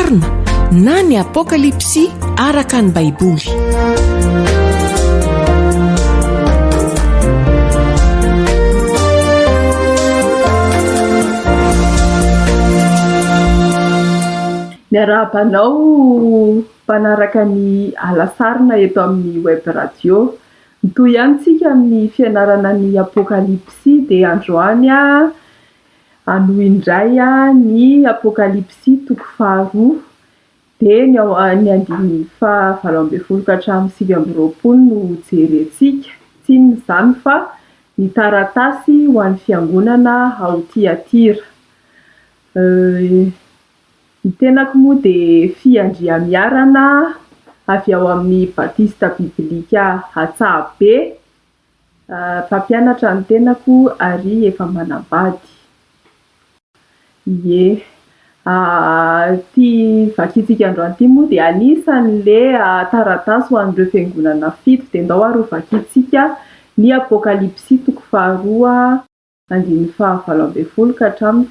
sarina na ny apokalipsy araka ny baiboly. Miarabanao mpanaraka ny alasarina eto amin'ny web radio. Mitoy ihany tsika amin'ny fianarana ny apokalipsy dia androany anohy indray ny apokalipsy toko faharoa dia ny andininy fa 20 ka hatramin'ny 20 no jerentsika. Tsy izany fa ny taratasy ho an'ny fiangonana ao Tiatira. Ny tenako moa dia fiandria-miarana avy ao amin'ny Batista Biblika Antsahabe. Mpampianatra ny tenako ary efa manambady. Ty vakitsika androany ity moa dia anisan'le taratasy ho an'ireo fiangonana fito dia ndao ary ho vakitsika ny apokalipsy toko faharoa andininy fa 20 ka hatramin'ny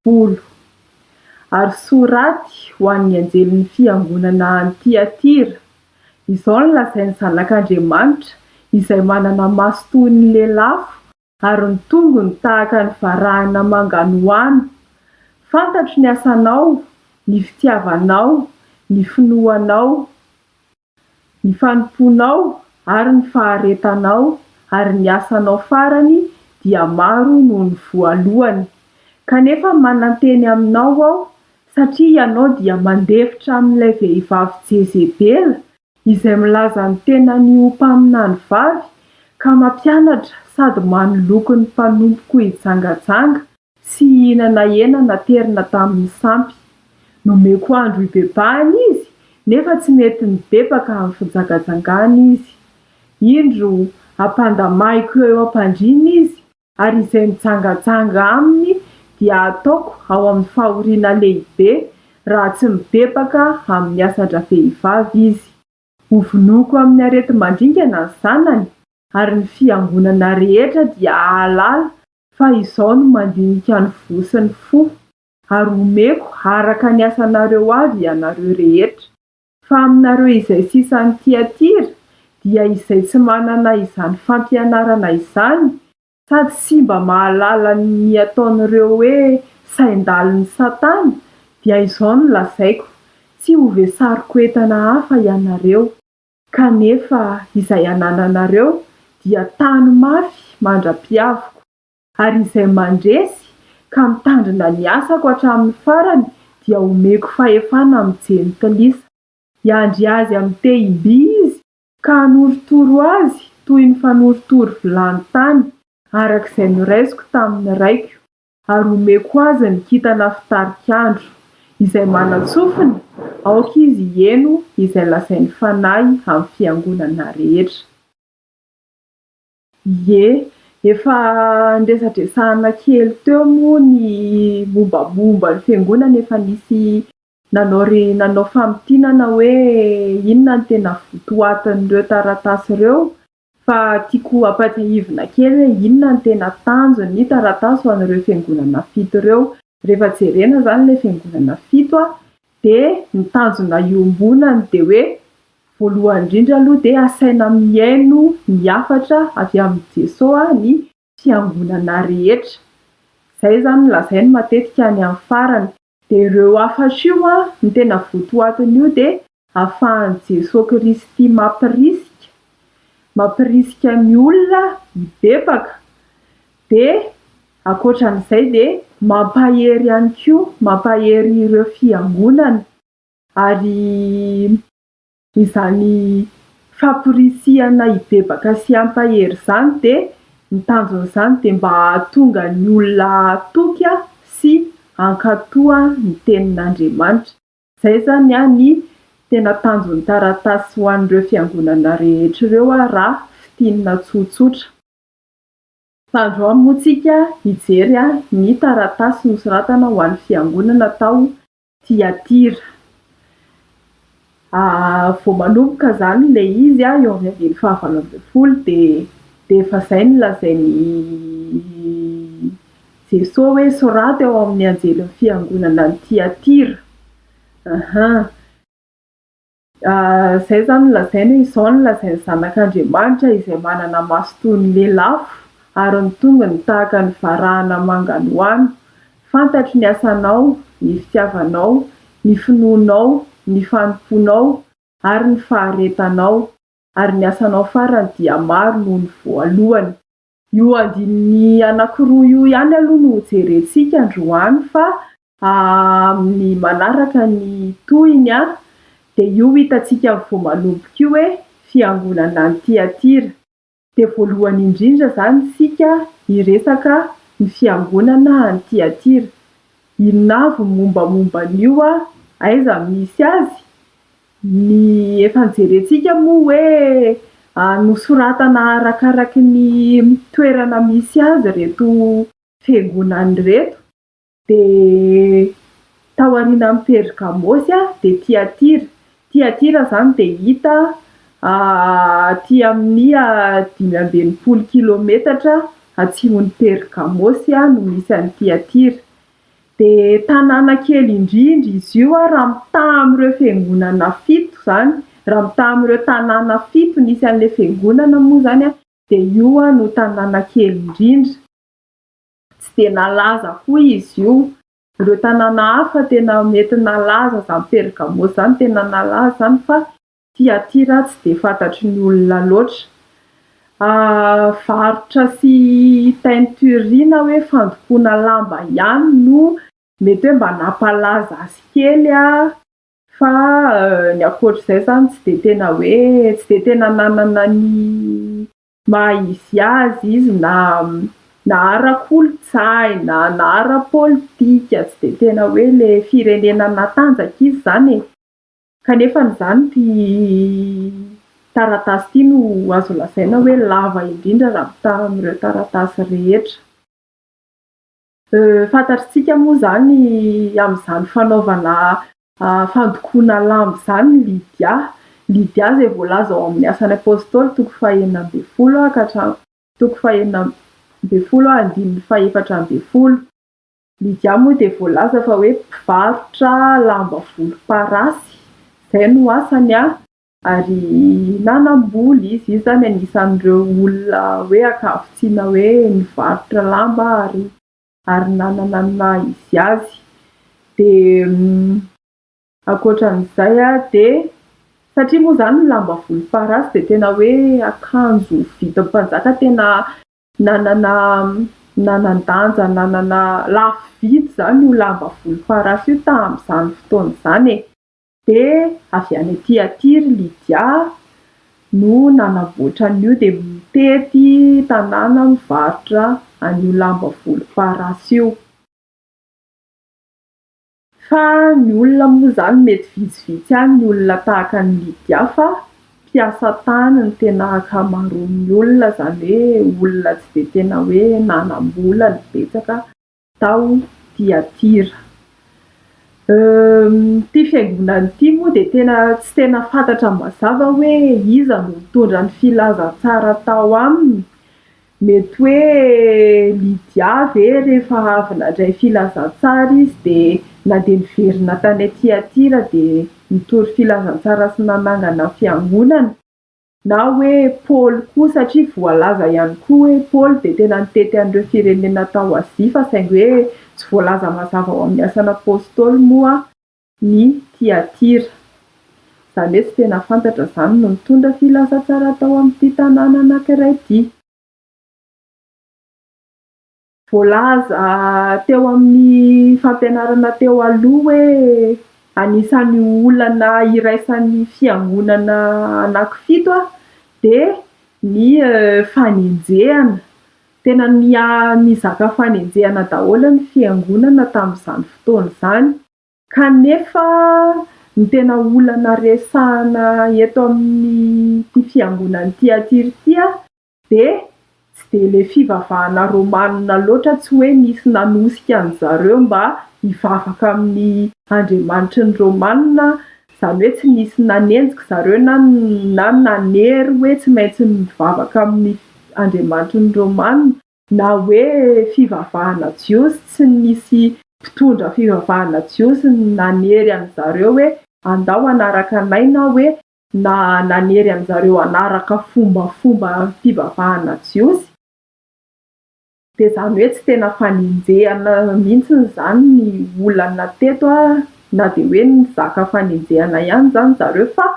20. Ary soraty ho an'ny anjelin'ny fiangonana any Tiatira. Izao no lazain'ny zanak'Andriamanitra izay manana maso toy ny lelafo ary ny tongony tahaka ny varahana manganohano. Fantatro ny asanao, ny fitiavanao, ny finoanao, ny fanomponao ary ny faharetanao, ary ny asanao farany dia maro noho ny voalohany. Kanefa mananteny aminao aho satria ianao dia mandefitra amin'ilay vehivavy Jezebela izay milaza ny tenany ho mpaminany vavy ka mampianatra sady manoloko ny mpanompoka hijangajanga sy hihinana hena naterina tamin'ny sampy. Nomeko andro hibebahana izy nefa tsy mety nibebaka amin'ny fijangajangana izy. Indro ampandamaiko eo ampandriana izy ary izay mijangajanga aminy dia ataoko ao amin'ny fahoriana lehibe raha tsy mibebaka amin'ny asan-dravehivavy izy. Hovinoko amin'ny areti-mandringana ny zanany ary ny fiangonana rehetra dia ahalala fa izao no mandinika ny vosiny fo ary omeko araka ny asanareo avy ianareo rehetra. Fa aminareo izay sisan'ny Tiatira dia izay tsy manana izany fampianarana izany sady sy mba mahalala ny ataon'ireo hoe sain-daliny Satana dia izao no lazaiko: tsy ho vesariko entana hafa ianareo, kanefa izay anananareo dia tany mafy mandra-piaviko, ary izay mandresy ka mitandrina ny asako hatramin'ny farany dia omeko fahefana mijeno kilisa. Hiandry azy amin'ny tehim-by izy ka hanorotoro azy toy ny fanorotoro vilany tany arak'izay noraisiko tamin'ny raiko, ary omeko azy ny kintana fitarikandro izay manatsofina aoka izy heno izay lazain'ny fanahy amin'ny fiangonana rehetra. Efa ndresadresahana kely teo moa ny mombamomba ny fiangonana, efa nisy nanao famitinana hoe inona ny tena votoatin'ireo taratasy ireo, fa tiako ampatahivina kely hoe inona ny tena tanjon'ny taratasy ho an'ireo fiangonana fito ireo. Rehefa jerena zany ilay fiangonana fito dia ny tanjona iombonany dia hoe voalohany indrindra aloha dia asaina mihaino ny hafatra avy amin'ny Jesosy ny fiangonana rehetra. Izay zany no lazainy matetika any amin'ny farany. Dia ireo hafatra io ny tena votoatiny io dia ahafahan'i Jesosy Kristy mampirisika ny olona hibebaka, dia ankoatran'izay dia mampahery ihany koa, mampahery ireo fiangonana. Ary izany fampirisihana hibebaka sy hampahery izany dia ny tanjon'izany dia mba hahatonga ny olona toky sy hankatoa ny tenin'Andriamanitra. Izay zany ny tena tanjon'ny taratasy ho an'ireo fiangonana rehetra ireo raha fitinina tsotsotra. Fa androany moa tsika hijery ny taratasy nosoratana ho an'ny fiangonana tao Tiatira. Vao manomboka zany ilay izy eo amin'ny andininy fa 20 dia efa izay no lazainy Jesosy hoe soraty eo amin'ny anjelin'ny fiangonana ny Tiatira. Aha. Zay zany lazainy hoe izao no lazain'ny zanak'Andriamanitra izay manana maso toy ny lelafo ary ny tongony tahaka ny varahana manganoano. Fantatro ny asanao, ny fitiavanao, ny finoanao, ny fanompoanao ary ny faharetanao, ary ny asanao farany dia maro noho ny voalohany. Io andininy anankiroa io ihany aloha no jerentsika androany fa amin'ny manaraka ny tohiny dia io hitantsika vao manomboka io hoe fiangonana ny Tiatira. Dia voalohany indrindra zany isika hiresaka ny fiangonana ny Tiatira. Inona avy ny mombamomba an'io aiza misy azy? Ny efa nijerentsika moa hoe nosoratana arakaraky ny toerana misy azy reto fiangonany reto. Dia tao aorianan'ny Pergamosy dia Tiatira. Tiatira zany dia hita aty amin'ny 520 kilometatra atsimon'ny Pergamosy no misy an'i Tiatira. Dia tanàna kely indrindra izy io raha mitaha amin'ireo fiangonana 7 zany, raha mitaha amin'ireo tanàna 7 nisy an'ilay fiangonana moa zany dia io no tanàna kely indrindra. Tsy dia nalaza koa izy io. Ireo tanàna hafa tena mety nalaza zany Pergamosy zany tena nalaza zany fa Tiatira tsy dia fantatry ny olona loatra. Varotra sy teinture na hoe fandokoana lamba ihany no mety hoe mba nampalaza azy kely fa ny ankoatr'izay zany tsy dia tena nanana ny maha izy azy izy na ara-kolontsaina na ara-politika, tsy dia tena hoe ilay firenena natanjaka izy zany e. Kanefa izany ity taratasy ity no azo lazaina hoe lava indrindra raha mitaha amin'ireo taratasy rehetra. Fantatritsika moa zany amin'izany fanaovana fandokoana lamba zany Lydia. Lydia izay voalaza ao amin'ny asan'ny apôstôly toko faha 9 ka hatramin'ny toko faha 9 Lydia moa dia voalaza fa hoe mpivarotra lamba volomparasy. Izay no asany ary nanamboly izy zany anisan'ireo olona hoe ankavitsiana hoe nivarotra lamba ary nanana ny maha izy azy. Dia ankoatran'izay dia satria moa zany ny lamba volomparasy dia tena hoe akanjo vita mpanjaka tena nanan-danja, nanana lafo vidy zany io lamba volomparasy io tamin'izany fotoana izany e. Dia avy any Tiatira Lydia no nanamboatra an'io dia mitety tanàna mivarotra an'io lamba volomparasy io. Fa ny olona moa zany mety vitsivitsy ihany ny olona tahaka ny Lydia fa mpiasa tany ny tena ankamaroan'ny olona zany hoe olona tsy dia tena hoe nanam-bola ny betsaka tao Tiatira. Ity fiangonana ity moa dia tsy tena fantatra mazava hoe iza no mitondra ny filazantsara tao aminy. Mety hoe Lydia ve rehefa avy nandray filazantsara izy dia nandeha niverina tany Tiatira dia nitory filazantsara sy nanangana fiangonana. Na hoe Paoly koa satria voalaza ihany koa hoe Paoly dia tena nitety an'ireo firenena tao Azia fa saingy hoe tsy voalaza mazava ao amin'ny asan'ny apôstôly moa ny Tiatira. Izany hoe tsy tena fantatra zany no nitondra filazantsara tao amin'ity tanàna anankiray ity. Voalaza teo amin'ny fampianarana teo aloha hoe anisan'ny olana iraisan'ny fiangonana anankifito dia ny fanenjehana. Tena nizaka fanenjehana daholo ny fiangonana tamin'izany fotoana izany. Kanefa ny tena olana resahana eto amin'ny fiangonana Tiatira ity dia tsy dia ilay fivavahana Romanina loatra, tsy hoe nisy nanosika an'zareo mba hivavaka amin'ny Andriamanitry ny Romanina, izany hoe tsy nisy nanenjika zareo na nanery hoe tsy maintsy mivavaka amin'ny Andriamanitry ny Romanina, na hoe fivavahana jiosy tsy nisy mpitondra fivavahana jiosy nanery an'zareo hoe andao anaraka anay na hoe nanery an'zareo anaraka fombafomba fivavahana jiosy. De zany hoe tsy tena fanenjehana mihitsiny zany ny olana teto na de hoe nizaka fanenjehana ihany zany zareo fa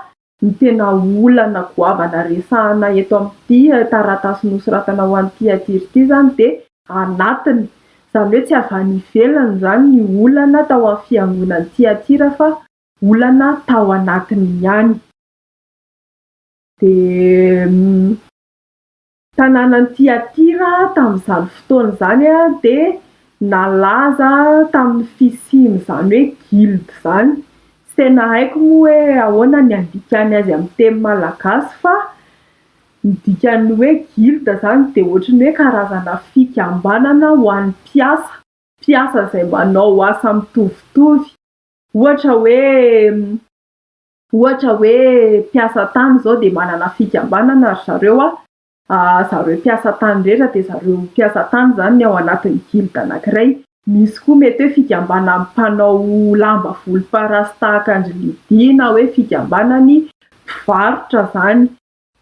ny tena olana goavana resahana eto amin'ity taratasy nosoratana ho an'ity Atiry ity zany de anatiny, zany hoe tsy avy any ivelany zany ny olana tao amin'ny fiangonan'ity Atira fa olana tao anatiny ihany. De tanànan'ity Atira tamin'izany fotoana zany de nalaza tamin'ny fisiny zany hoe guilde zany. Tsy tena haiko moa hoe ahoana ny andikany azy amin'ny teny malagasy fa ny dikany hoe guilde zany de ohatran'ny hoe karazana fikambanana ho an'ny mpiasa izay manao asa mitovitovy. Ohatra hoe mpiasa tany zao de manana fikambanana ry zareo zareo mpiasa tany rehetra de zareo mpiasa tany zany ny ao anatin'ny guilde anankiray. Misy koa mety hoe fikambanana mpanao lamba volomparasy tahaka Andry Lydia na hoe fikambanany mpivarotra zany.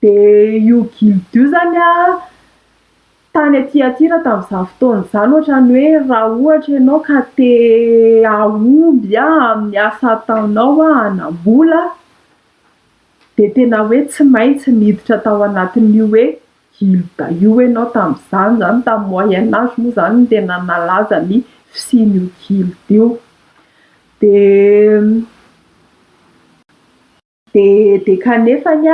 De io guilde io zany tany aty Atira tamin'izany fotoana zany ohatrany hoe raha ohatra ianao ka te ahomby amin'ny asa ataonao hanam-bola de tena hoe tsy maintsy miditra tao anatin'io hoe guilde io ianao tamin'izany zany tamin'ny moyen âge moa zany no tena nalaza ny fisian'io guilde io. De kanefany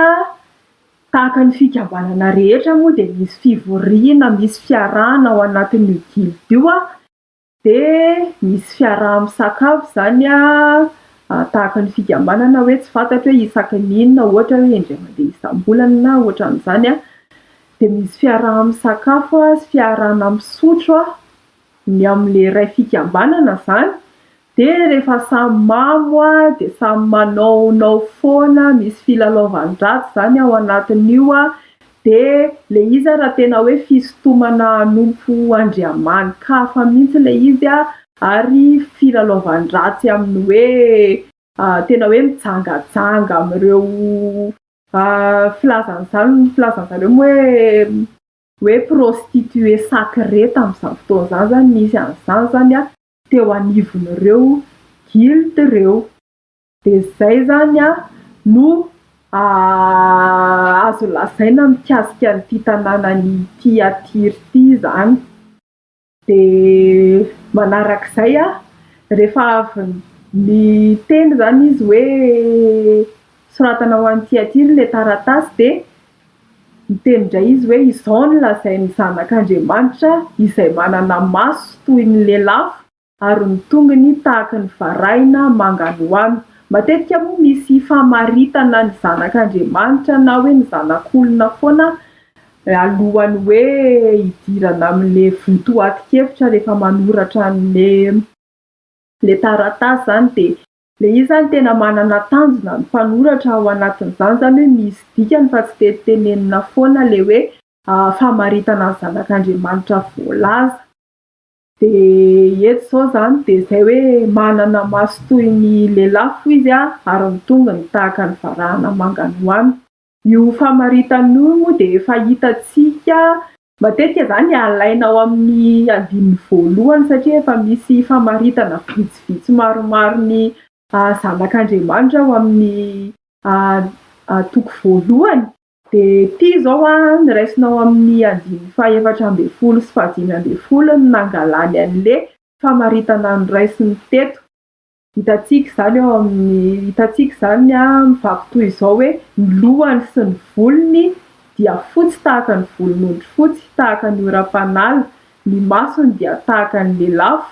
tahaka ny fikambanana rehetra moa de misy fivoriana, misy fiarahana ao anatin'io guilde io de misy fiaraha-misakafo zany tahaka ny fikambanana hoe tsy fantatra hoe isaky ny inona ohatra hoe indray mandeha isam-bolana na ohatran'izany de misy fiaraha-misakafo sy fiarahana misotro ny amin'le ray fikambanana zany. De rehefa samy mamo de samy manaonao foana, misy filalaovan-dratsy zany ao anatin'io de le izy raha tena hoe fisintomana hanompo andriamanikafa mihitsy le izy ary filalaovan-dratsy amin'ny hoe tena hoe mijangajanga amin'ireo filazan'zareo moa hoe prostituée sacré tamin'izany fotoana zany zany nisy an'izany zany teo anivon'ireo guilde reo. De zay zany no azo lazaina mikasika an'ity tanànan'ity Atiry ity zany. De manarak'izay rehefa avy niteny zany izy hoe soratana ho an'ity Atiry le taratasy de niteny indray izy hoe izao no lazain'ny zanak'Andriamanitra izay manana maso toy ny lelafo ary ny tongony tahaka ny varahina manganoano. Matetika moa misy famaritana ny zanak'Andriamanitra na hoe ny zanak'olona foana alohany hoe hidirana amin'le votoatin-kevitra rehefa manoratra le taratasy zany de le izy zany tena manana tanjona ny mpanoratra ao anatin'izany zany hoe misy dikany fa tsy tenenina foana le hoe famaritana ny zanak'Andriamanitra voalaza. De eto zao zany de zay hoe manana maso toy ny lelafo izy ary ny tongony tahaka ny varahana manganoano. Io famaritana io moa de efa hitantsika matetika zany alaina ao amin'ny andininy voalohany satria efa misy famaritana vitsivitsy maromaro ny zanak'Andriamanitra ao amin'ny toko voalohany. De ity zao niraisina ao amin'ny andininy fahaefatra ambin'ny folo sy fahadimy ambin'ny folo no nangalany an'le famaritana noraisiny teto. Hitantsika zany mivaky toy izao hoe ny lohany sy ny volony dia fotsy tahaka ny volon'ondry fotsy, tahaka ny oram-panala, ny masony dia tahaka ny lelafo,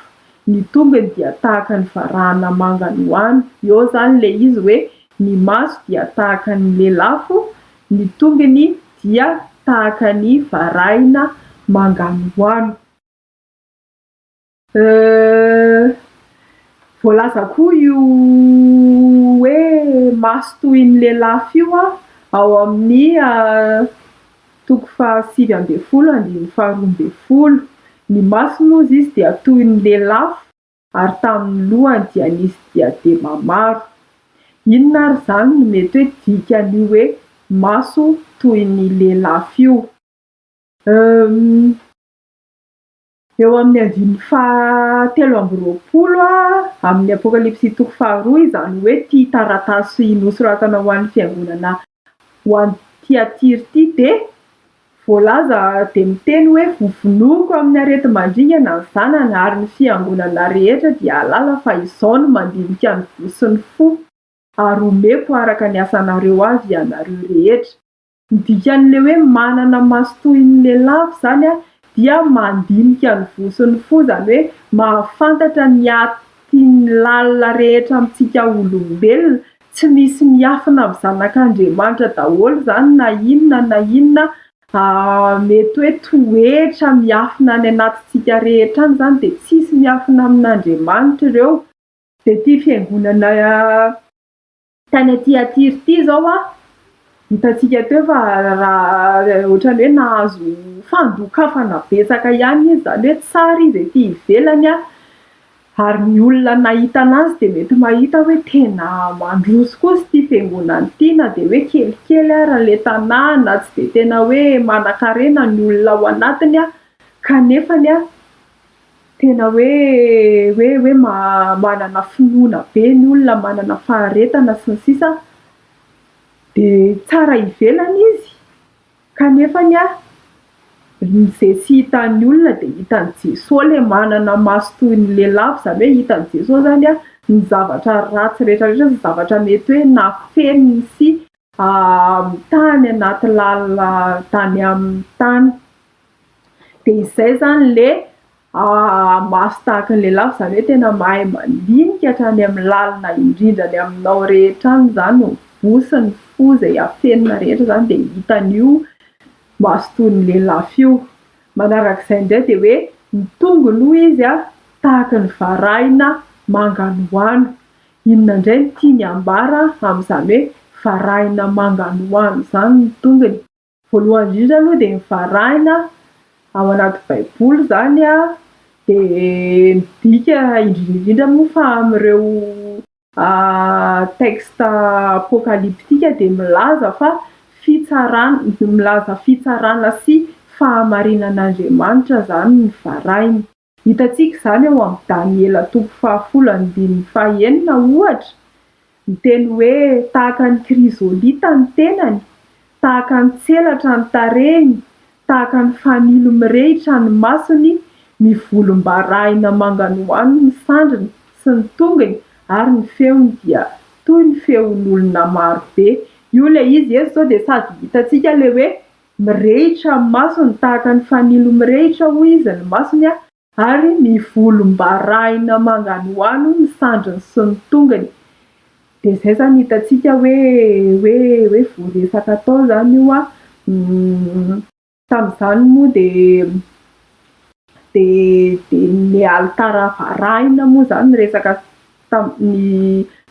ny tongony dia tahaka ny varahana manganoano. Eo zany le izy hoe ny maso dia tahaka ny lelafo, ny tongony dia tahaka ny varahina manganoano. Voalaza koa io hoe maso toy ny lelafo io ao amin'ny toko fahasivy ambin'ny folo andininy faharoa ambin'ny folo. Ny maso moa izy dia toy ny lelafo ary tamin'ny lohany dia nisy diadema maro. Inona ary zany no mety hoe dikan'io hoe maso toy ny lelafy io? Eo amin'ny 2020 amin'ny Apokalipsy 2 izany hoe ity taratasy nosoratana ho an'ny fiangonana ho an'ny Tiatira ity de voalaza de miteny hoe vovonoako amin'ny arety mandringana ny zanany ary ny fiangonana rehetra dia halala fa izao no mandinika ny vo sy ny fo ary omeko araka ny asanareo avy ianareo rehetra. Ny dikan'le hoe manana maso toy ny lelafy zany dia mandinika ny vo sy ny fo, zany hoe mahafantatra ny atin'ny lalina rehetra amintsika olombelona. Tsy misy miafina amin'ny zanak'Andriamanitra daholo zany na inona mety hoe toetra miafina any anatintsika rehetra any zany de tsisy miafina amin'Andriamanitra ireo. De ty fiangonana tany Tiatira ity zao hitatsika teo fa raha ohatran'ny hoe nahazo fandokafana betsaka ihany izy, zany hoe tsara izy ety ivelany ary ny olona nahita anazy de mety mahita hoe tena mandroso kosa ity fiangonana ity, na de hoe kelikely ara le tanàna, tsy de tena hoe manan-karena ny olona ao anatiny kanefany tena hoe manana finoana be ny olona, manana faharetana sy ny sisa, de tsara ivelany izy kanefany izay tsy hitan'ny olona de hitan'i Jesosy le manana maso toy ny lelafy, zany hoe hitan'i Jesosy zany ny zavatra ratsy rehetrarehetra sy zavatra mety hoe nafeniny sy tany anaty lalina tany amin'ny tany. De izay zany le maso tahaka ny lelafy, zany hoe tena mahay mandinika hatrany amin'ny lalina indrindrany aminao rehetra any zany ny vo sy ny fo zay afenina rehetra zany de hitan'io maso toy ny lelafy io. Manarak'izay indray de hoe ny tongony hoy izy tahaka ny varahina manganohano. Inona indray no tiany ambara amin'izany hoe varahina manganohano zany ny tongony? Voalohany indrindra aloha de ny varahina ao anaty baiboly zany de midika indrindra moa fa amin'ireo texte apokaliptika de milaza fa fitsarana sy fahamarinan'Andriamanitra zany ny varahina. Hitantsika zany ao amin'ny Daniela 10:19 ohatra, miteny hoe tahaka ny krizolita ny tenany, tahaka ny tselatra ny tarehiny, tahaka ny fanilo mirehitra ny masony, ny volombarahina manganohano ny sandriny sy ny tongony ary ny feony dia toy ny feon'olona marobe. Io le izy eto zao de sady hitantsika le hoe mirehitra ny masony, tahaka ny fanilo mirehitra hoy izy ny masony ary ny volombarahina manganohano ny sandriny sy ny tongony. De zay zany hitantsika hoe voaresaka tao zany io tamin'izany moa de ny alitara varahina moa zany resaka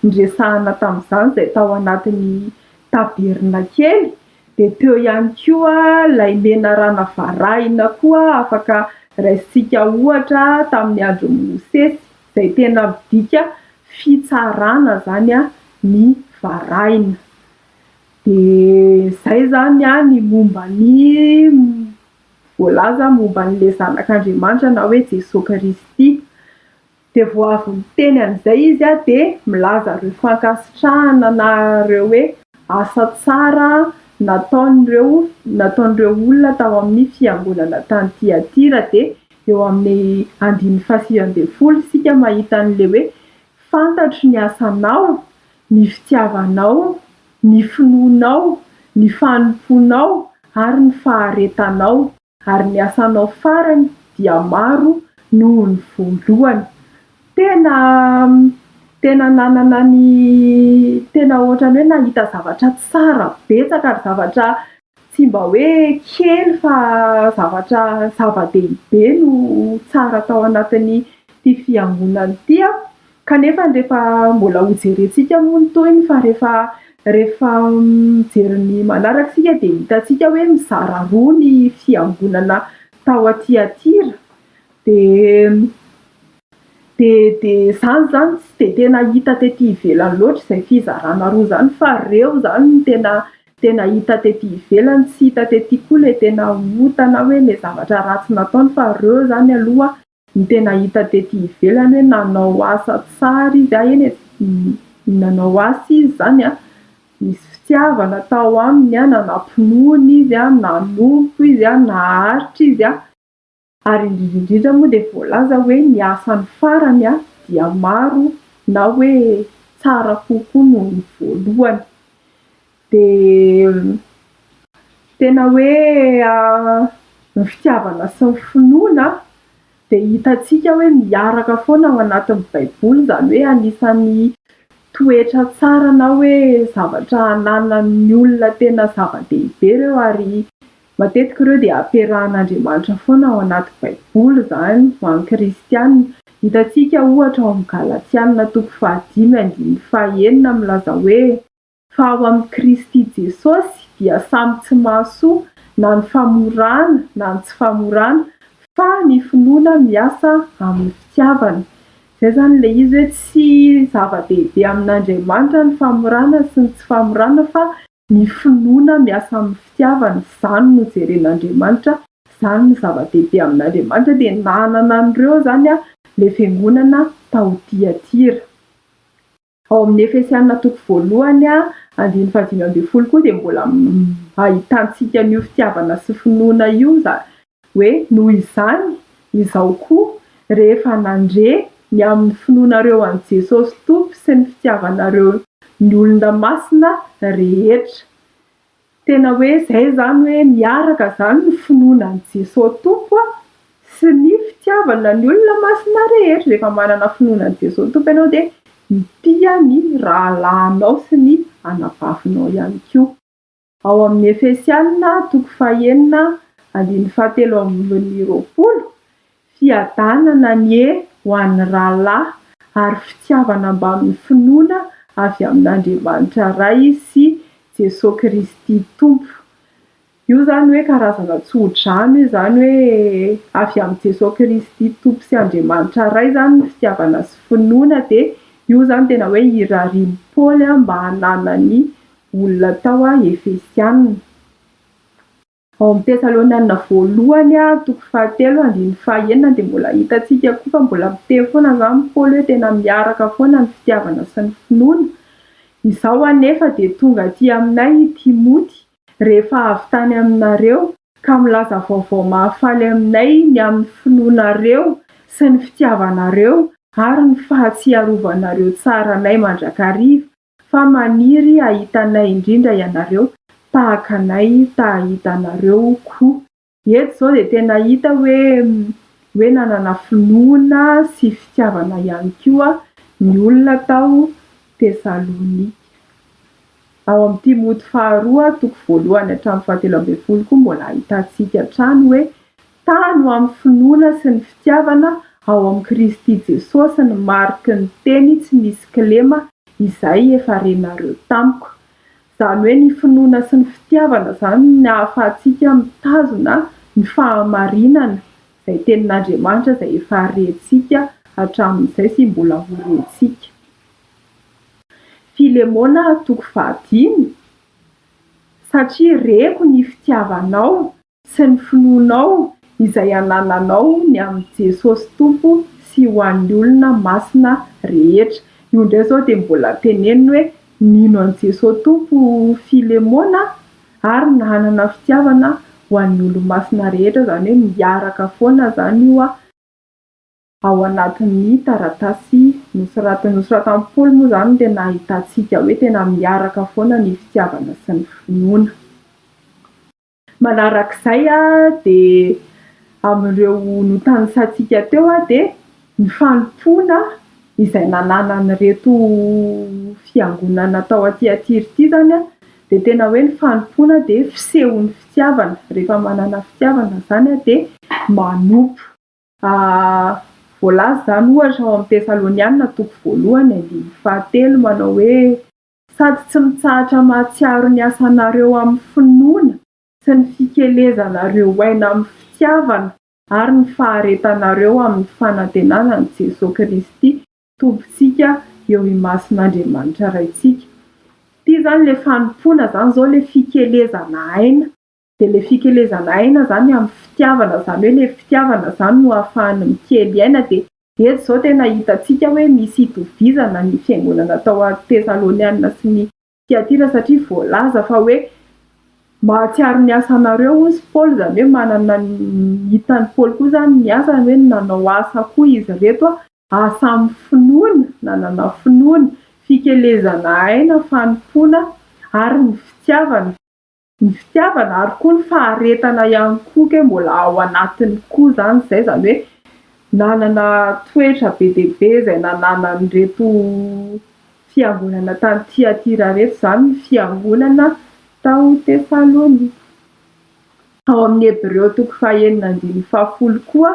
resahana tamin'izany zay tao anatin'ny tabernakely. De teo ihany koa ilay menarana varahina koa afaka raisitsika ohatra tamin'ny andro Mosesy zay tena midika fitsarana zany ny varahina. De zay zany ny momban'ny voalaza momban'le zanak'Andriamanitra na hoe Jesosy Kristy. De vao avy miteny an'izay izy de milaza ireo fankasitrahana na ireo hoe asa tsara nataon'ireo olona tao amin'ny fiangonana tany Tiatira. De eo amin'ny 10:10 sika mahita an'le hoe fantatro ny asanao, ny fitiavanao, ny finoanao, ny fanomponao ary ny faharetanao, ary ny asanao farany dia maro noho ny voalohany. Tena nanana ny tena ohatrany hoe nahita zavatra tsara betsaka ary zavatra tsy mba hoe kely fa zava-dehibe no tsara tao anatin'ny ty fiangonana ity kanefa rehefa mbola hojerentsika moa ny toiny fa rehefa mijery ny manaraka sika de hitatsika hoe mizara roa ny fiangonana tao Tiatira. De de zany zany tsy de tena hita tety ivelany loatra izay fizarana roa zany fa reo zany tena hita tety ivelany, tsy hita tety koa le tena otana hoe le zavatra ratsy nataony, fa reo zany aloha ny tena hita tety ivelany hoe nanao asa tsara izy eny nanao asa izy zany misy fitiavana tao aminy nanampinoiny izy nanompo izy naharitra izy ary indrindra moa dia voalaza hoe ny asany farany dia maro na hoe tsara kokoa noho ny voalohany. Dia tena hoe ny fitiavana sy ny finoana dia hitantsika hoe miaraka foana ao anatin'ny baiboly, izany hoe anisan'ny toetra tsara na hoe zavatra ananan'ny olona tena zava-dehibe ireo, ary matetika ireo dia ampiarahan'Andriamanitra foana ao anaty baiboly izany ho an'ny kristianina. Hitantsika ohatra ao amin'ny Galatiana 5:5 milaza hoe fa ao amin'ny Kristy Jesosy dia samy tsy mahasoa na ny famorana na ny tsy famorana, fa ny finoana miasa amin'ny fitiavana. Izay zany ilay izy hoe tsy zava-dehibe amin'Andriamanitra ny famorana sy ny tsy famorana, fa ny finoana miasa amin'ny fitiavana. Izany no jeren'Andriamanitra, izany ny zava-dehibe amin'Andriamanitra. Dia nanana an'ireo zany le fiangonana tao Tiatira. Ao amin'ny Efesiana 1:15-20 koa dia mbola ahitantsika an'io fitiavana sy finoana io hoe noho izany izao koa rehefa nandre ny amin'ny finoanareo an'i Jesosy Tompo sy ny fitiavanareo ny olona masina rehetra. Tena hoe izay zany hoe miaraka zany ny finoana an'i Jesosy Tompo sy ny fitiavana ny olona masina rehetra. Rehefa manana finoana an'i Jesosy Tompo ianao dia mitia ny rahalahinao sy ny anavavinao ihany koa. Ao amin'ny Efesiana 4:17-20 fiadanana ny ho an'ny rahalahy ary fitiavana mba amin'ny finoana avy amin'Andriamanitra Ray sy Jesosy Kristy Tompo. Io zany hoe karazana tsodrano izany hoe avy amin'ny Jesosy Kristy Tompo sy Andriamanitra Ray zany ny fitiavana sy finoana. Dia io zany tena hoe irarian'i Paoly mba hananany olona tao Efesiana. Ao amin'ny Tesaloniana 1:7-9 dia mbola hitantsika koa fa mbola miteny foana zany Paoly hoe tena miaraka foana ny fitiavana sy ny finoana. Izao anefa dia tonga aty aminay Timoty rehefa avy tany aminareo ka milaza vaovao mahafaly aminay ny amin'ny finoanareo sy ny fitiavanareo ary ny fahatsiarovanareo tsara anay mandrakariva, fa maniry ahitanay indrindra ianareo tahaka anay tahitanareo koa. Eto izao dia tena hita hoe nanana finoana sy fitiavana ihany koa ny olona tao Tesalonika. Ao amin'ny Timoty 2:1-7 koa mbola ahitantsika hatrany hoe tano amin'ny finoana sy ny fitiavana ao amin'ny Kristy Jesosy ny mariky ny teny tsy misy kilema izay efa renareo tamiko. Izany hoe ny finoana sy ny fitiavana zany ny ahafahantsika mitazona ny fahamarinana izay tenin'Andriamanitra izay efa rentsika hatramin'izay sy mbola ho rentsika. Filemona 2:10 satria reko ny fitiavanao sy ny finoanao izay anananao ny amin'ny Jesosy Tompo sy ho an'ny olona masina rehetra. Io ndray zao dia mbola teneniny hoe nino an'i Jesosy Tompo Filemona ary nanana fitiavana ho an'ny olo-masina rehetra, izany hoe miaraka foana zany io ao anatin'ny taratasy nosoratan'i Paoly moa zany tena ahitantsika hoe tena miaraka foana ny fitiavana sy ny finoana. Manarak'izay dia amin'ireo notanitsantsika teo dia ny fanompoana izay nananan'ireto fiangonana tao Tiatira ity zany dia tena hoe ny fanompoana dia fisehon'ny fitiavana. Rehefa manana fitiavana zany dia manompo. Voalaza zany ohatra ao amin'ny Tesaloniana 1:1-7 manao hoe sady tsy mitsahatra mahatsiaro ny asanareo amin'ny finoana sy ny fikelezanareo aina amin'ny fitiavana ary ny faharetanareo amin'ny fanantenana ny Jesosy Kristy tompontsika eo imasin'Andriamanitra raitsika. Ty zany le fanompona zany zao le fikelezana aina. De le fikelezana aina zany amin'ny fitiavana, zany hoe le fitiavana zany no ahafahany mikely aina. De eto zao tena hitantsika hoe misy itovizana ny fiangonana tao Tesaloniana sy ny Tiatira, satria voalaza fa hoe mahatsiaro ny asanareo ozy Paul, zany hoe manana hitany Paul koa zany ny asany hoe nanao asa koa izy reto asa amin'ny finoana, nanana finoana, fikelezana aina, fanompona ary ny fitiavana. Ny fitiavana ary koa ny faharetana ihany koa ke mbola ao anatiny koa zany zay, zany hoe nanana toetra be dia be izay nananan'ireto fiangonana tany Tiatira reto, zany ny fiangonana tao Tesalonika. Ao amin'ny Hebreo 9:10 koa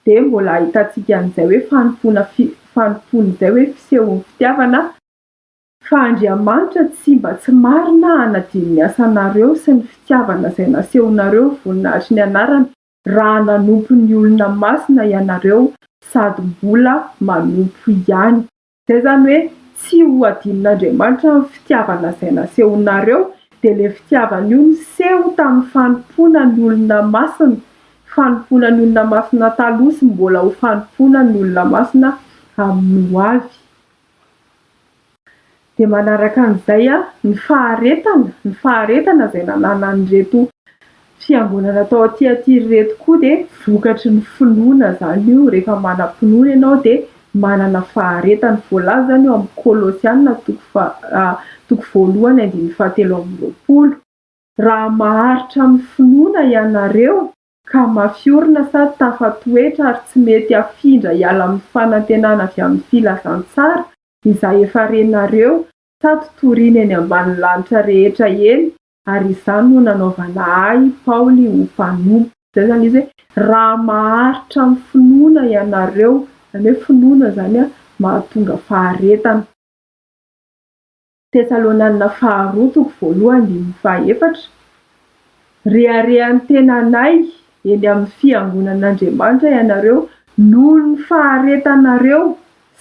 de mbola ahitantsika an'izay hoe fanompona zay hoe fisehon'ny fitiavana, fa Andriamanitra tsy mba tsy marina hanadino ny asanareo sy ny fitiavana izay nasehonareo voninahitry ny anarany, raha nanompo ny olona masina ianareo sady mbola manompo ihany. Zay zany hoe tsy ho adinon'Andriamanitra ny fitiavana izay nasehonareo, de le fitiavana io niseho tamin'ny fanompona ny olona masina, fanompona ny olona masina taloha sy mbola ho fanompona ny olona masina amin'ny ho avy. De manaraka an'izay ny faharetana izay nananan'ireto fiangonana tao Tiatira reto koa de vokatry ny finoana zany io. Rehefa manam-pinoana ianao de manana faharetana. Voalaza zany eo amin'ny Kolosianina 2:17. Raha maharitra amin'ny finoana ianareo ka mafiorina sady tafatoetra ary tsy mety afindra hiala amin'ny fanantenana avy amin'ny filazantsara izay efa renareo sady toriana eny ambany lanitra rehetra eny, ary izany no nanaovana ahy Paoly ho mpanompo. Zay zany izy hoe raha maharitra amin'ny finoana ianareo, zany hoe finoana zany mahatonga faharetana. Tesaloniana 2:1-4. Reharehan'ny tenanay eny amin'ny fiangonan'Andriamanitra ianareo noho ny faharetanareo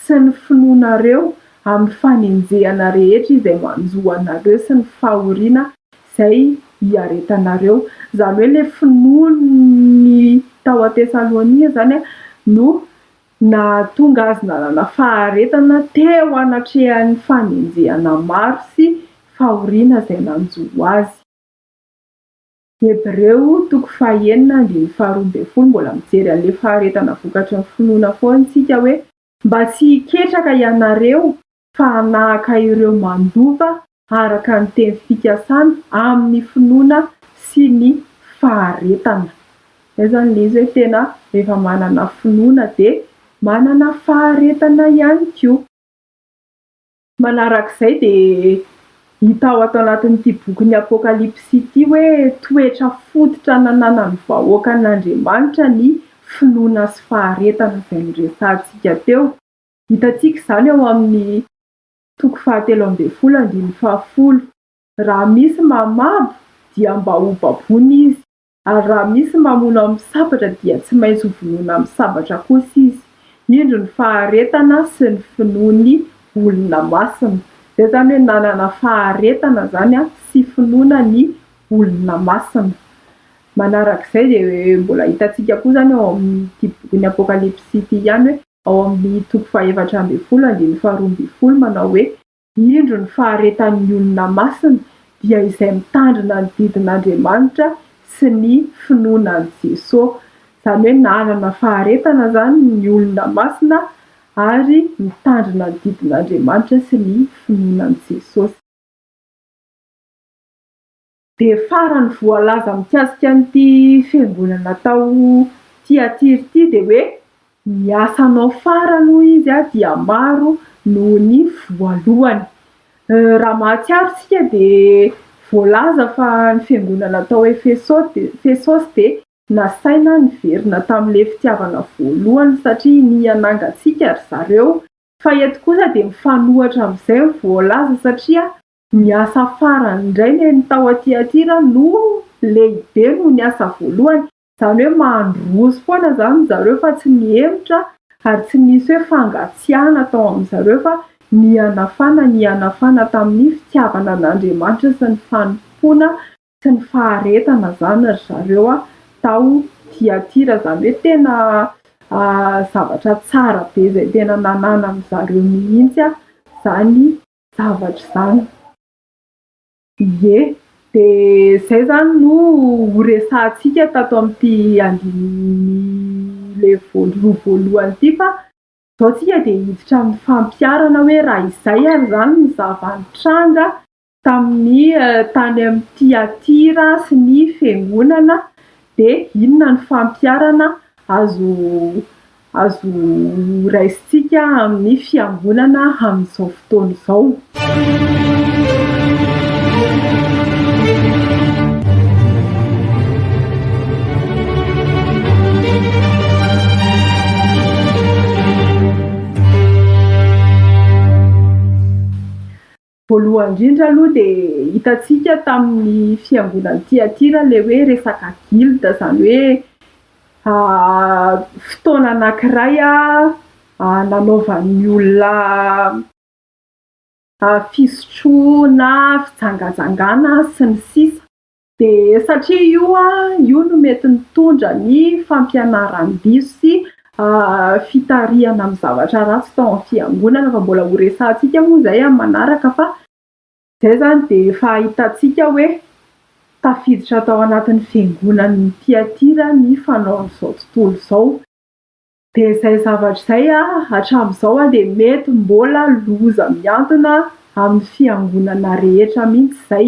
sy ny finoanareo amin'ny fanenjehana rehetra izay manjo anareo sy ny fahoriana izay hiaretanareo. Zany hoe le finoany tao Tesalonika zany no nahatonga azy nanana faharetana teo anatrehan'ny fanenjehana maro sy fahoriana izay nanjo azy. Hebreo 9:1-12. Mbola mijery an'le faharetana vokatry ny finoana foana isika, hoe mba tsy hiketraka ianareo fa hanahaka ireo mandova araka ny teny fikasana amin'ny finoana sy ny faharetana. Zay zany le izy hoe tena rehefa manana finoana de manana faharetana ihany koa. Manarak'izay de hita ao ato anatin'ity bokin'ny Apokalipsy ity hoe toetra fototra nananan'ny vahoakan'Andriamanitra ny finoana sy faharetana izay niresantsika teo. Hitantsika izany ao amin'ny 3:10. Raha misy mamabo dia mba ho babony izy, ary raha misy mamono amin'ny sabatra dia tsy maintsy ho vonoina amin'ny sabatra kosa izy. Indro ny faharetana sy ny finoan'ny olona masina. Zay zany hoe nanana faharetana zany sy finoana ny olona masina. Manarak'izay de mbola hitantsika koa zany ao amin'ity bokin'ny Apokalipsy ity ihany hoe ao amin'ny 2:4-12 manao hoe indro ny faharetan'ny olona masina dia izay mitandrina ny didin'Andriamanitra sy ny finoanan'i Jesosy. Zany hoe nanana faharetana zany ny olona masina ary mitandrina ny didin'Andriamanitra sy ny finoanan'i Jesosy. De farany voalaza mikasika an'ity fiangonana tao Tiatira ity de hoe ny asanao farany hoy izy dia maro noho ny voalohany. Raha mahatsiaro sika de voalaza fa ny fiangonana tao Efesosy de nasaina niverina tamin'le fitiavana voalohany satria nianangatsika ry zareo. Fa eto kosa de mifanohatra amin'izay ny voalaza satria ny asa farany indray ny tao Tiatira no lehibe noho ny asa voalohany. Zany hoe mandroso foana zany zareo fa tsy mihemitra ary tsy misy hoe fangatsiahana tao amin'zareo fa nianafana tamin'ny fitiavana an'Andriamanitra sy ny fanompoana sy ny faharetana zany ry zareo tao Tiatira, zany hoe tena zavatra tsara be izay tena nanana amin'zareo mihitsy zany zavatra zany. Ie, de zay zany no horesahantsika tato amin'ity andininy le voalohany ity fa zao tsika de hiditra amin'ny fampiarana hoe raha izay ary zany ny zava-nitranga tamin'ny tany amin'ny Tiatira sy ny fiangonana de inona ny fampiarana azo raisintsika amin'ny fiangonana amin'izao fotoana izao. Voalohany indrindra aloha de hitantsika tamin'ny fiangonan'ny Tiatira le hoe resaka gilda, zany hoe fotoana anankiray nanaovan'ny olona fisotroana, fijangajangana sy ny sisa. De satria io no mety nitondra ny fampianaram-diso sy fitarihana amin'ny zavatra ratsy tao amin'ny fiangonana, fa mbola ho resahantsika moa zay amin'ny manaraka fa zay zany de efa hitantsika hoe tafiditra tao anatin'ny fiangonan'ny Tiatira ny fanaon'izao tontolo izao. De zay zavatra zay hatramin'izao de mety mbola loza mihantona amin'ny fiangonana rehetra mihitsy zay.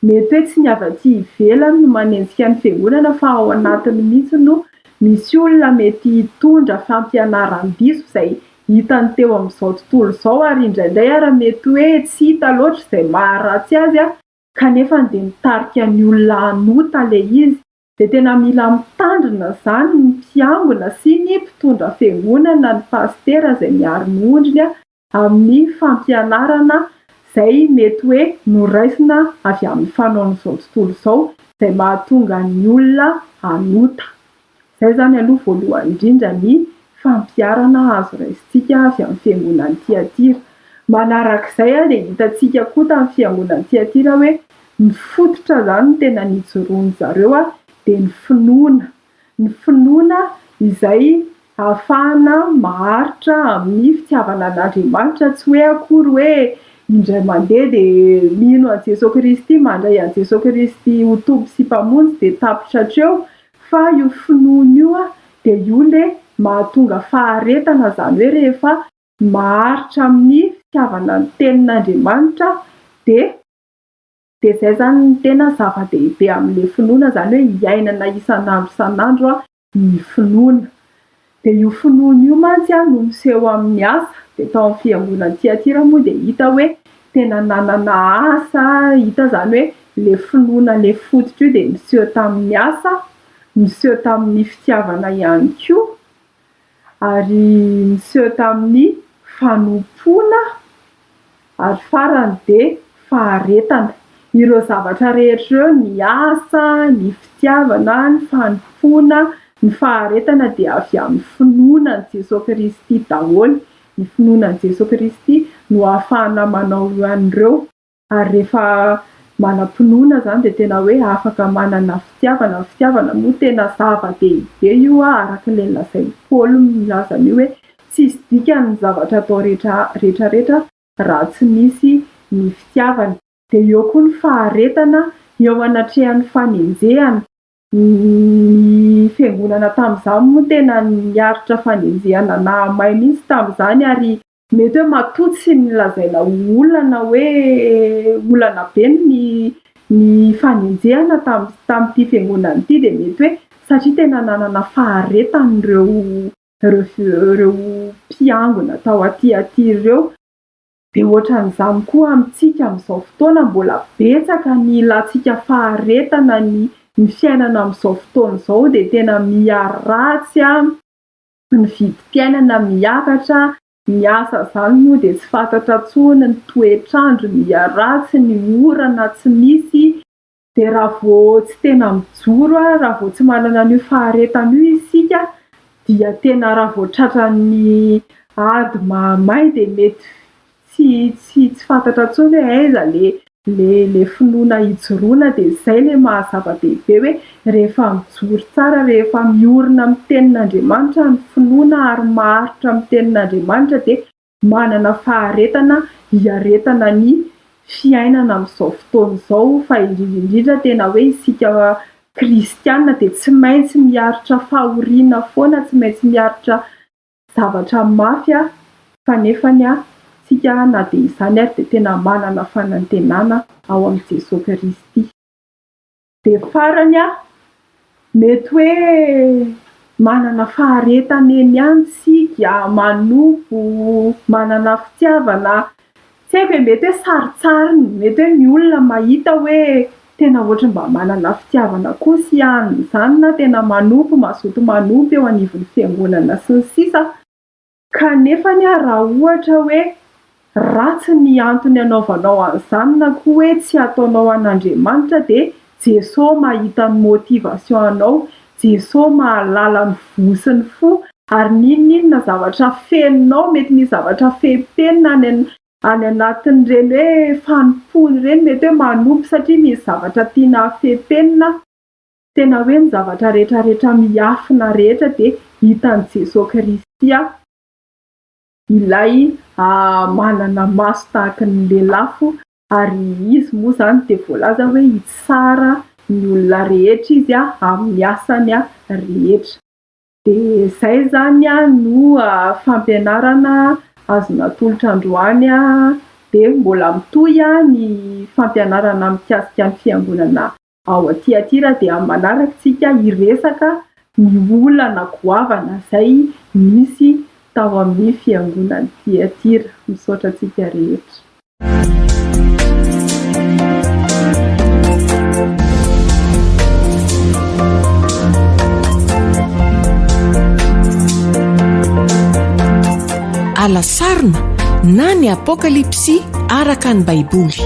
Mety hoe tsy ny avy aty ivelany no manenjika ny fiangonana fa ao anatiny mihitsy no misy olona mety hitondra fampianaram-diso izay hitany teo amin'izao tontolo izao ary indraindray ary mety hoe tsy hita loatra izay maharatsy azy kanefa de mitarika ny olona hanota le izy. De tena mila mitandrina zany ny mpiangona sy ny mpitondra fiangonana, ny pastera izay miaro ny ondriny amin'ny fampianarana izay mety hoe noraisina avy amin'ny fanaon'izao tontolo izao izay mahatonga ny olona hanota. Zay zany aloha voalohany indrindra ny fampiarana azo raisintsika avy amin'ny fiangonan'ny Tiatira. Manarak'izay de hitantsika koa tamin'ny fiangonan'ny Tiatira hoe ny fototra zany no tena nijoroany zareo de ny finoana izay ahafahana maharitra amin'ny fitiavana an'Andriamanitra, tsy hoe akory hoe indray mandeha de mino an'i Jesosy Kristy, mandray an'i Jesosy Kristy ho tompo sy mpamonjy de tapitra hatreo, fa io finoana io de io le mahatonga faharetana, zany hoe rehefa maharitra amin'ny fitiavana ny tenin'Andriamanitra de zay zany ny tena zava-dehibe amin'le finoana, zany hoe hiainana isan'andro ny finoana. De io finoana io mantsy no miseho amin'ny asa. De tao amin'ny fiangonan'ny Tiatira moa de hita hoe tena nanana asa, hita zany hoe le finoana le fototra io de miseho tamin'ny asa, miseho tamin'ny fitiavana ihany koa, ary miseho tamin'ny fanompoana, ary farany de faharetana. Ireo zavatra rehetra ireo, ny asa, ny fitiavana, ny fanompoana, ny faharetana de avy amin'ny finoanan'i Jesosy Kristy daholo. Ny finoanan'i Jesosy Kristy no ahafahana manao an'ireo, ary rehefa manam-pinoana zany de tena hoe afaka manana fitiavana moa tena zava-dehibe io arak'ilay nolazain'i Paoly milaza an'io hoe tsisy dikany ny zavatra atao rehetrarehetra raha tsy misy ny fitiavana. De eo koa ny faharetana eo anatrehan'ny fanenjehana. Ny fiangonana tamin'izany moa tena niaritra fanenjehana nahamay mihitsy tamin'izany ary mety hoe matotsy ny lazaina olana hoe olana be ny fanenjehana tamin'ity fiangonana ity, de mety hoe satria tena nanana faharetana ireo mpiangona tao Tiatira ireo. De ohatran'izany koa amintsika amin'izao fotoana mbola betsaka ny ilantsika faharetana ny fiainana amin'izao fotoana izao de tena miharatsy ny vidim-piainana miakatra, ny asa zany moa de tsy fantatra intsony, ny toetr'andro miharatsy, ny orana tsy misy, dia raha vao tsy tena mijoro raha vao tsy manana an'io faharetana io isika dia tena raha vao tratran'ny ady mamay dia mety tsy fantatra intsony hoe aiza le finoana hijoroana dia izay le mahazava-dehibe hoe rehefa mijoro tsara, rehefa miorina amin'ny tenin'Andriamanitra ny finoana ary maharitra amin'ny tenin'Andriamanitra dia manana faharetana hiaretana ny fiainana amin'izao fotoana izao. Fa indrindra tena hoe isika kristianina dia tsy maintsy miaritra fahoriana foana, tsy maintsy miaritra zavatra mafy fa nefany isika na dia izany ary dia tena manana fanantenana ao amin'i Jesosy Kristy. Dia farany mety hoe manana faharetana eny ihany isika, manompo, manana fitiavana, tsy haiko hoe mety hoe saritsariny, mety hoe ny olona mahita hoe tena ohatry mba manana fitiavana koa sy ihany izany na tena manompo, mazoto manompo eo anivon'ny fiangonana sy ny sisa. Kanefany raha ohatra hoe ratsy ny antony anaovanao an'izany na koa hoe tsy ataonao an'Andriamanitra dia Jesosy mahita ny motivation anao, Jesosy mahalala ny vo sy ny fo ary n'inona zavatra fenonao, mety misy zavatra fe-penina any anatin'ireny hoe fanompony ireny, mety hoe manompo satria misy zavatra tiana fe-penina. Tena hoe ny zavatra rehetrarehetra miafina rehetra dia hitan'i Jesosy Kristy ilay manana maso tahaka ny lelafo ary izy moa izany dia voalaza hoe hitsara ny olona rehetra izy amin'ny asany rehetra. Dia izay izany no fampianarana azona atolotra androany dia mbola mitohy ny fampianarana mikasika ny fiangonana ao Tiatira dia amin'ny manaraka isika hiresaka ny olana goavana izay misy tao amin'ny fiangonana Tiatira. Misaotra antsika rehetra. Alasarina na ny Apokalipsy araka ny Baiboly.